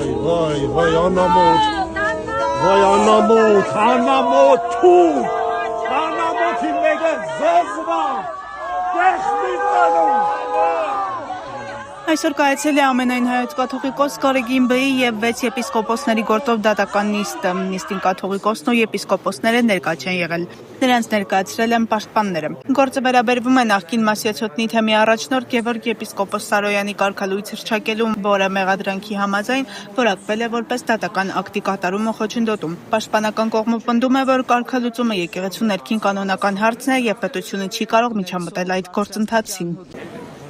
Vay anamot. Vay anamot tu. Anamot imege zezva. Այսօր կայացել է ամենայն հայոց կաթողիկոս Գարեգին Բ-ի եւ 6 եպիսկոպոսների գործով դատական նիստը։ Նիստին կաթողիկոսն ու եպիսկոպոսները ներկա չեն եղել։ Նրանց ներկայացրել են պաշտպանները։ Գործը վերաբերվում է նախկին Մասյացոտնի թեմի առաջնորդ Գևորգ եպիսկոպոս Սարոյանի կարգալույց հռչակելուն, որը մեղադրանքի համաձայն որակվել է որպես դատական ակտի կատարում ու խոչընդոտում։ Պաշտպանական կողմը պնդում է, որ կարգալուծումը եկեղեցու ներքին կանոնական հարցն է եւ պետությունը չի կարող միջամտել այդ գործընթացին։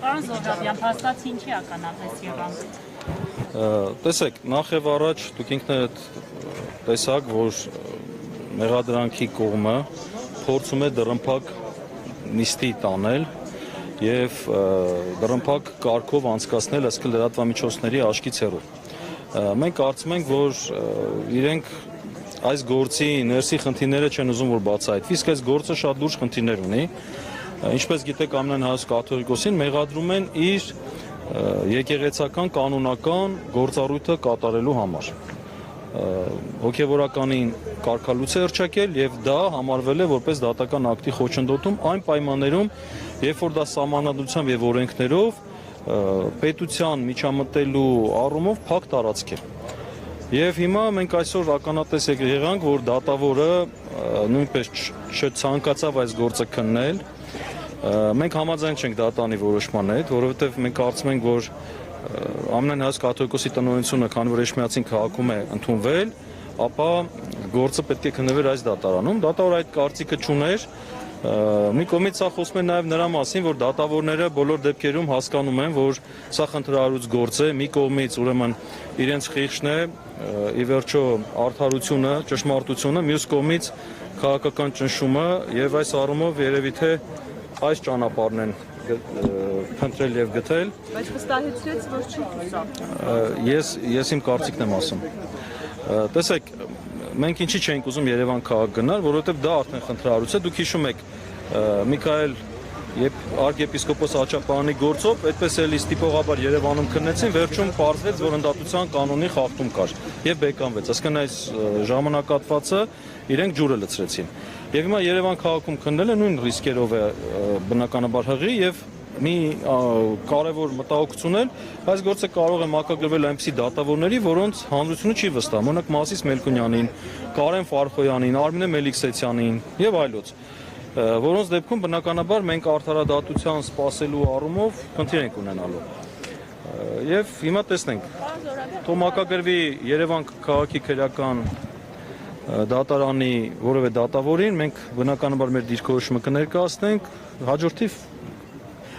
Պարոն Զոհրաբյան, փաստացի ինչի ականատես եղանք։ Տեսեք, նախ եւ առաջ դուք ինքներդ տեսաք, որ մեղադրանքի կողմը փորձում է դռնփակ նիստի տանել եւ դռնփակ կարգով անցկացնել ըստ լրատվամիջոցների աչքից հեռու։ Մենք կարծում ենք, որ իրենք այս գործի ներսի խնդիրները չեն ուզում որ բացահայտվի, իսկ այս գործը շատ լուրջ խնդիրներ ունի։ Ինչպես գիտեք, ամենայն հայոց կաթողիկոսին մեղադրում են իր եկեղեցական կանոնական գործառույթը կատարելու համար։ Հոգևորականին կարգալույց է հռչակել եւ դա համարվել է որպես դատական ակտի խոչընդոտում այն պայմաններում, երբ որ դա սահմանադրությամբ եւ օրենքներով պետության միջամտելու առումով փակ տարածք է։ Եվ հիմա մենք այսօր ականատես եղանք, որ դատավորը նույնպես չցանկացավ այս գործը քննել։ Մենք համաձայն չենք դատանի որոշման հետ, որովհետև մենք կարծում ենք, որ ամենայն հայոց կաթողիկոսի տնօրինությունը, քանի որ Էջմիածին քաղաքում է ընդունվել, ապա գործը պետք է քննվեր այս դատարանում։ Դատավորը այդ կարծիքը չուներ։ Մի կողմից սա խոսում է նաև նրա մասին, որ դատավորները բոլոր դեպքերում հասկանում են, որ սա խնդրահարույց գործ է, մի կողմից ուրեմն իրենց խիղճն է, ի վերջո արդարությունը, ճշմարտությունը, մյուս կողմից քաղաքական ճնշումը եւ այս առումով երևի թե այս ճանապարհն են փնտրել եւ գտել։ Բայց վստահեցրեց, որ չի հուսա։ Ես իմ կարծիքն եմ ասում։ Տեսեք, մենք ինչի չենք ուզում Երևան քաղաք գնալ, որովհետեւ դա արդեն խնդրահարույց է։ Դուք հիշում եք Միքայել արքեպիսկոպոս Աչապարյանի գործով այդպես էլի ստիպողաբար Երևանում քննեցին, վերջում պարզվեց, որ ընդդատության կանոնի խախտում կար եւ բեկանվեց։ Այսինքն այս ժամանակատվածը իրենք ջուրը լցրեցին։ Եվ հիմա Երևան քաղաքում քննելը նույն ռիսկերով է բնականաբար հղի եւ մի կարևոր մտահոգություն է, այս գործը կարող է մակագրվել այնպիսի դատավորների, որոնց հանրությունը չի վստահում, օրինակ Մասիս Մելքոնյանին, Կարեն Ֆարխոյանին, Արմինե Մելիքսեցյանին եւ այլոց, որոնց դեպքում բնականաբար մենք արդարադատության սպասելու առումով խնդիր ենք ունենալու։ Եվ հիմա տեսնենք, թող մակագրվի Երևան քաղաքի քրեական դատարանի որևէ դատավորին, մենք բնականաբար մեր դիրքորոշումը կներկայացնենք, հաջորդիվ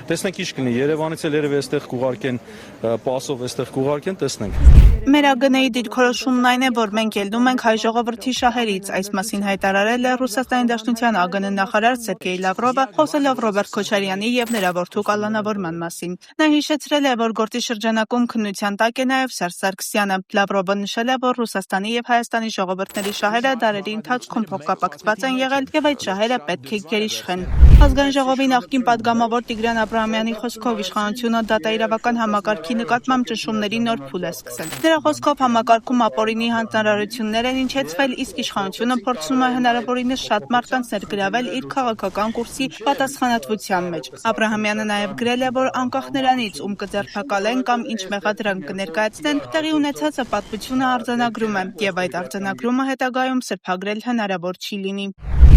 տեսնենք ինչ կլինի, Երևանից էլ երևի այստեղ կուղարկեն պասով, այստեղ կուղարկեն, տեսնենք։ Մեր ԱԳՆ-ի դիրքորոշումն այն է, որ մենք ելնում ենք հայ ժողովրդի շահերից, այս մասին հայտարարել է Ռուսաստանի Դաշնության ԱԳՆ նախարար Սերգեյ Լավրովը, խոսելով Ռոբերտ Քոչարյանի եւ նրա որդու կալանավորման մասին։ Նա հիշեցրել է, որ գործի շրջանակում քննության տակ է նաեւ Սերժ Սարգսյանը։ Լավրովը նշել է, որ Ռուսաստանի եւ Հայաստանի ժողովուրդների շահերը դարերի ընթացքում փոխկապակցված են եղել եւ այդ շահերը պետք է գերիշխեն։ Ազգային ժողովի նախկին падգամավոր Տիգրան Աբրահամյանի խոսքով իշխանությունը դատաիրավական համակարգի նկատմամբ ճնշումների նոր փուլ է սկսել։ Նրա խոսքով համակարգում ապօրինի հանձնարարություններ են հնչեցվել, իսկ իշխանությունը փորձում է հնարավորինս շատ մարդկանց ներգրավել իր քաղաքական կուրսի պատասխանատվության մեջ։ Աբրահամյանը նաև գրել է, որ անկախ նրանից, ում կձերբակալեն կամ ինչ մեղադրանք կներկայացնեն, տեղի ունեցածը պատմությունը արձանագրում է, եւ այդ արձանագրումը հետագայում սրբագրել հնարավոր չի լինի։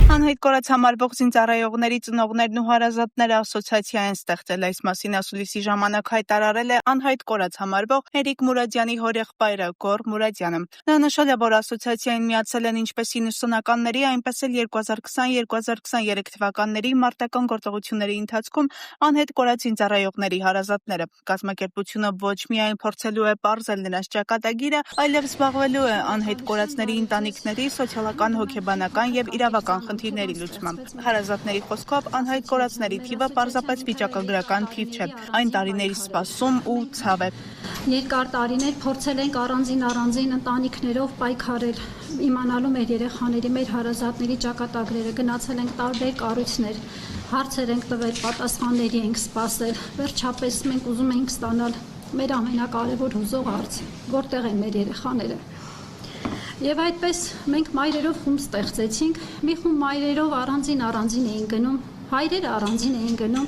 Անհայտ կորած համարվող զինծառայողների ծնողներն ու հարազատները ասոցիացիա են ստեղծել, այս մասին ասուլիսի ժամանակ հայտարարել է անհայտ կորած համարվող Էրիկ Մուրադյանի հորեղբայրը Գոռ Մուրադյանը։ Նա նշել է, որ ասոցիացիային միացել են ինչպես 90-ականների, այնպես էլ 2020-2023 թվականների մարտական գործողությունների ընթացքում անհայտ կորած զինծառայողների հարազատները։ Կազմակերպությունը ոչ միայն փորձելու է պարզել նրանց ճակատագիրը, այլև զբաղվելու է անհայտ կորածների ընտանիքների սոցիալական, հոգեբանական եւ իրավական խնդիրների լուծմամբ։ Հարազատների խոսքով անհայտ կորածների թիվը պարզապես վիճակագրական թիվ չէ, այն տարիների սպասում ու ցավ է։ Երկար տարիներ փորձել ենք առանձին ընտանիքներով պայքարել, իմանալու մեր երեխաների, մեր հարազատների ճակատագրերը, գնացել ենք տարբեր կառույցներ, հարցեր ենք տվել, պատասխանների ենք սպասել։ Վերջապես մենք ուզում ենք ստանալ մեր ամենակարևոր հուզող հարցը, որտեղ են մեր երեխաները։ Եվ այդպես մենք մայրերով խումբ ստեղծեցինք, մի խումբ մայրերով առանձին էին գնում, հայրերը առանձին էին գնում,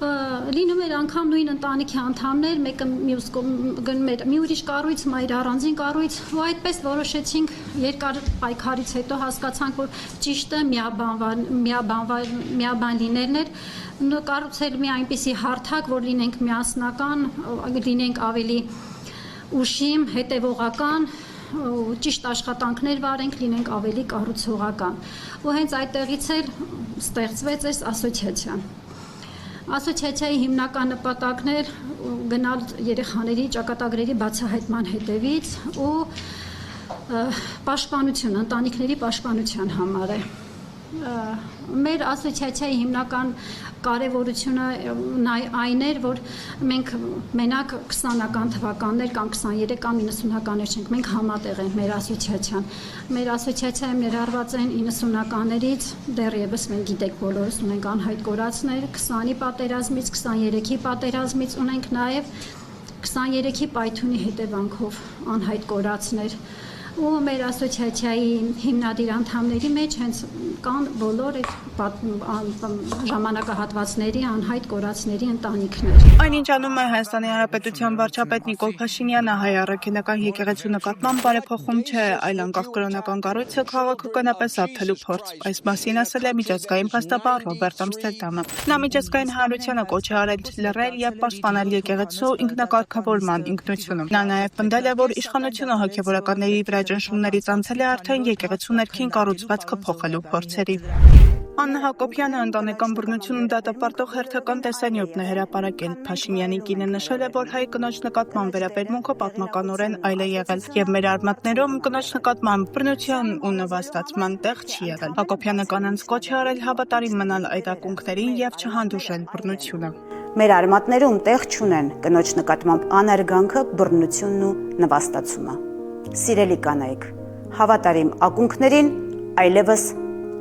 լինում էր անգամ նույն ընտանիքի անդամներ, մեկը մյուս գնում էր մի ուրիշ կառույց, մայրը առանձին կառույց, ու այդպես որոշեցինք երկար պայքարից հետո հասկացանք, որ ճիշտը միաբան լինելն էր, կառուցել մի այնպիսի հարթակ, որ լինենք միասնական, լինենք ավելի ուշիմ, հետևողական, ճիշտ աշխատանքներ վարենք, լինենք ավելի կառուցողական։ Ու հենց այդտեղից էլ ստեղծվեց այս ասոցիացիան։ Ասոցիացիայի հիմնական նպատակներ գնալ երեխաների ճակատագրերի բացահայտման հետևից ու պաշտպանություն, ընտանիքների պաշտպանության համար է։ Մեր ասոցիացիայի հիմնական կարևորությունը այն էր, որ մենք մենակ 20-ական թվականներ կամ 23 կամ 90-ականներ չենք, մենք համատեղ ենք մեր ասոցիացիան։ Մեր ասոցիացիայում ներառված են 90-ականներից, դեռևս մենք գիտեք բոլորս ունենք անհայտ կորածներ, 20-ի պատերազմից, 23-ի պատերազմից ունենք նաև 23-ի պայթյունի հետևանքով անհայտ կորածներ։ Ու մեր ասոցիացիայի հիմնադիր անդամների մեջ հենց կան բոլոր ժամանակահատվածների անհայտ կորածների ընտանիքներ։ Այնինչ անում է Հայաստանի Հանրապետության վարչապետ Նիկոլ Փաշինյանը, հայ առաքելական եկեղեցու նկատմամբ բարեփոխում չէ, այլ անկախ կրոնական կառույցը քաղաքականապես աբթելու փորձ։ Այս մասին ասել է միջազգային փաստաբան Ռոբերտ Ամստերդամը։ Նա միջազգային հանրությանը կոչ է արել լռել եւ պաշտպանել եկեղեցու ինքնակարգավորման ինքնությունը։ Նա նաեւ պնդել է, որ իշխանությունը հոգեվորականների վրա ճնշումներից անցել է արդեն եկեղեցու ներքին կառուցվածքը փոխելու փորձերի։ Աննա Հակոբյանը ընտանեկան բռնությունն դատապարտող հերթական տեսանյութն է հրապարակել։ Փաշինյանի կինը նշել է, որ հայ կնոջ նկատմամբ վերաբերմունքը պատմականորեն այլ է եղել, եւ մեր արմատներում կնոջ նկատմամբ բռնության ու նվաստացման տեղ չի եղել։ Հակոբյանը կանանց կոչ է արել հավատարիմ մնալ այդ ակունքներին եւ չհանդուրժել բռնությունը։ Մեր արմատներում տեղ չունեն կնոջ նկատմամբ անարգանքը, բռնությունն ու նվաստացումը։ Սիրելի կանայք, հավատարիմ ակունքներին այլևս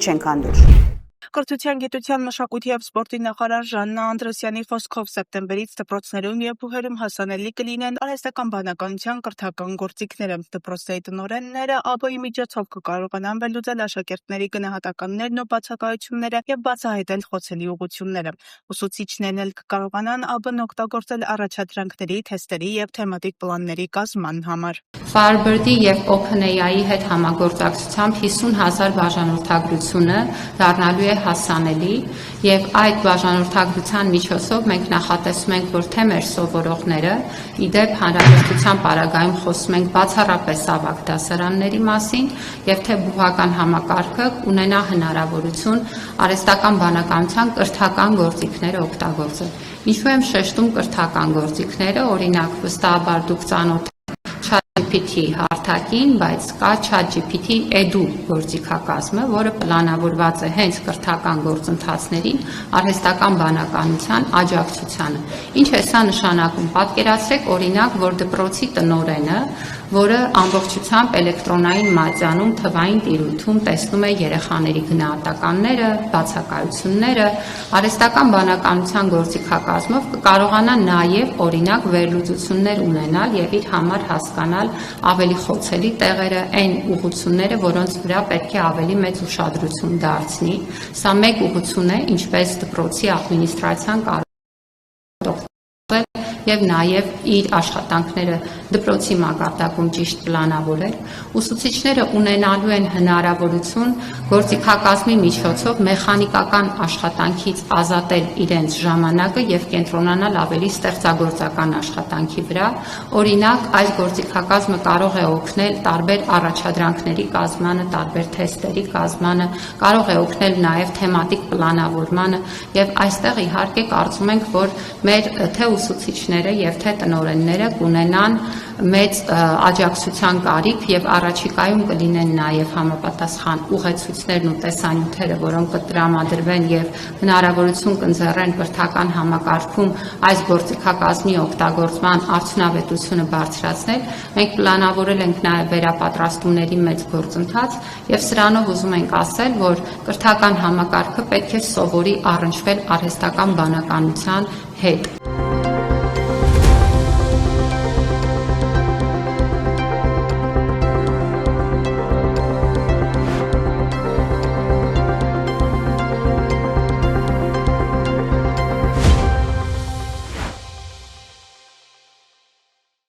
չենք հանդուրժ։ Կրթության, գիտության, մշակույթի եւ սպորտի նախարար Ժաննա Անդրոսյանի խոսքով սեպտեմբերից դպրոցներում եւ բուհերում հասանելի կլինեն արհեստական բանականության կրթական գործիքները։ Դպրոցների տնօրենները ԱԲՕ-ի միջոցով կկարողանան վերլուծել աշակերտների գնահատականներն ու բացակայությունները եւ բացահայտել խոցելի ուղղությունները։ Ուսուցիչներն էլ կկարողանան ԱԲԸ-ն օգտագործել առաջադրանքների, թեստերի եւ թեմատիկ պլանների կազմման համար։ Firebird-ի եւ OpenAI-ի հետ համագործակցությամբ 50,000 բաժանորդագրությունը դառնալու է հասանելի եւ այդ բաժանորդագրության միջոցով մենք նախատեսում ենք, որ թե մեր սովորողները, իդեպ հանրապետության պարագայում խոսում ենք բացառապես ավագ դասարանների մասին եւ թե բուհական համակարգը ունենա հնարավորություն արհեստական բանականության կրթական գործիքները օգտագործել։ Ինչու եմ շեշտում կրթական գործիքները, օրինակ վստահաբար դուք ծանոթ ChatGPT հարթակին, բայց կա ChatGPT Edu գործիքակազմը, որը պլանավորված է հենց կրթական գործընթացներին արհեստական բանականության աջակցությանը։ Ինչ է սա նշանակում։ Պատկերացրեք օրինակ, որ դպրոցի տնօրենը, որը ամբողջությամբ էլեկտրոնային մատյանում թվային տիրույթում տեսնում է երեխաների գնահատականները, բացակայությունները, արհեստական բանականության գործիքակազմով կկարողանա նաև օրինակ վերլուծություններ ունենալ եւ իր համար հասկանալ ավելի խոցելի տեղերը, այն ուղղությունները, որոնց վրա պետք է ավելի մեծ ուշադրություն դարձնի։ Սա մեկ ուղղություն է, ինչպես դպրոցի ադմինիստրացիան կարող եւ նաեւ իր աշխատանքները դպրոցի մակարդակում ճիշտ պլանավորել, ուսուցիչները ունենալու են հնարավորություն գործիքակազմի միջոցով մեխանիկական աշխատանքից ազատել իրենց ժամանակը եւ կենտրոնանալ ավելի ստեղծագործական աշխատանքի վրա։ Օրինակ, այս գործիքակազմը կարող է օգնել տարբեր առաջադրանքների կազմմանը, տարբեր թեստերի կազմմանը, կարող է օգնել նաեւ թեմատիկ պլանավորմանը եւ այստեղ իհարկե կարծում ենք, որ մեր թե ուսուցիչները եւ թե տնօրենները կունենան մեծ աջակցության կարիք եւ առաջիկայում կլինեն նաեւ համապատասխան ուղեցույցներն ու տեսանյութերը, որոնք կտրամադրվեն եւ հնարավորություն կընձեռեն կրթական համակարգում այս գործիքակազմի օգտագործման արդյունավետությունը բարձրացնել։ Մենք պլանավորել ենք նաեւ վերապատրաստումների մեծ գործընթաց եւ սրանով ուզում ենք ասել, որ կրթական համակարգը պետք է սովորի առնչվել արհեստական բանականության հետ։